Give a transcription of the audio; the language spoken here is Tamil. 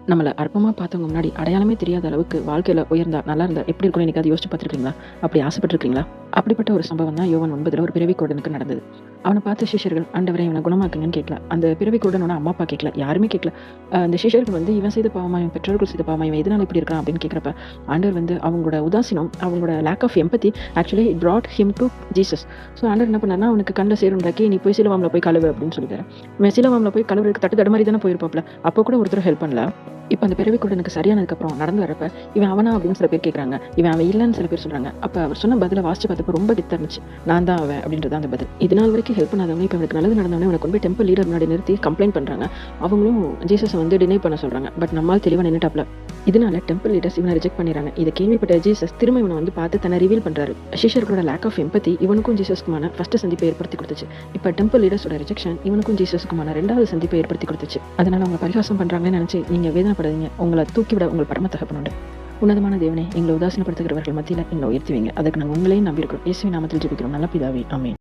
நம்மள அற்பமா பார்த்தவங்க முன்னாடி அடையாளமே தெரியாத அளவுக்கு வாழ்க்கையில உயர்ந்தா, நல்லா இருந்தா எப்படி இருக்கும்னு என்னைக்காவது யோசிச்சு பார்த்துருக்கீங்களா? அப்படி ஆசைப்பட்டுருக்கீங்களா? அப்படிப்பட்ட ஒரு சம்பவம் தான் யோவான் 9ல ஒரு பிறவி குருடனுக்கு நடந்தது. அவன பார்த்த சீஷர்கள், "ஆண்டவரே இவன குணமாக்குங்கன்னு" கேட்கல. அந்த பிறவி குருடனோட அம்மா, அப்பா கேட்கல. யாருமே கேட்கல. அந்த சீஷர்கள் வந்து, "இவன் செய்த பாவமா? இவன் பெற்றோர்கள் செய்த பாவமா? இவன் எதனால இப்படி இருக்கிறான்?" அப்படின்னு கேட்கிறப்ப, ஆண்டவர் வந்து அவங்களோட உதாசீனம், அவங்களோட lack of empathy actually it brought him to Jesus. So ஆண்டவர் என்ன பண்ணாருன்னா, "அவனுக்கு கண்ல சேறு உண்டாக்கி, நீ போய் சிலோவாம்ல போய் கழுவு" அப்படின்னு சொல்லிட்டாரு. இவன் சிலோவாம்ல போய் கழுவுறதுக்கு தட்டு தடுமாறி தானே போயிருப்பாப்ல. அப்போ கூட ஒருத்தரும் ஹெல்ப் பண்ணல. இப்ப அந்த பிறவி குருடனுக்கு சரியானதுக்கப்புறம் நடந்து வரப்ப, "இவன் அவனா?" அப்படின்னு சில பேர் கேட்கறாங்க. "இவன் அவன் இல்லன்னு" சில பேர் சொல்றாங்க. அப்ப அவர் சொன்ன பதில வாசிச்சு பார்த்தப்ப ரொம்ப கெத்தா இருந்துச்சு. "நான் தான் அவன்" அப்படின்றது அந்த பதில். இது நாள் வரைக்கும் ஹெல்ப் பண்ணாதவங்க, இப்ப இவனுக்கு நல்லது நடந்தோனே இவன கொண்டு போய் டெம்பிள் லீடர் முன்னாடி நிறுத்தி கம்ப்ளைண்ட் பண்றாங்க. அவங்களும் ஜீசஸ வந்து டினை பண்ண சொல்றாங்க. பட் நம்மால் தெளிவா நின்னுட்டாப்ல. இதனால டெம்பிள் லீடர்ஸ் இவனை ரிஜெக்ட் பண்ணிடுறாங்க. இத கேள்விப்பட்ட ஜீசஸ் திரும்ப இவனை வந்து பார்த்து தன்னை ரிவீல் பண்றாரு. சிஷ்யர்களோட லேக் ஆஃப் எம்பத்தி இவனுக்கும் ஜீசஸ்க்குமான ஃபர்ஸ்ட் சந்திப்பை ஏற்படுத்தி கொடுத்துச்சு. இப்ப டெம்பிள் லீடர்ஸோட ரிஜெக்ஷன் இவனுக்கும் ஜீசஸ்க்குமான 2வது சந்திப்பை ஏற்படுத்தி கொடுத்துச்சு. அதனால அவங்க பரிகாசம் பண்றாங்கன்னு நினைச்சு நீங்க வேதனைப்படாதீங்க. உங்கள தூக்கிவிட உங்கள் பரம தகப்பன் உண்டு. உன்னதமான தேவனே, எங்களை உதாசீனப்படுத்துகிறவர்கள் மத்தியில எங்களை உயர்த்துவீங்க. அதுக்கு நாங்கள் உங்களையும் நம்பியிருக்கிறோம். இயேசுவின் நாமத்தில் ஜெபிக்கிறோம் நல்ல பிதாவே, ஆமென்.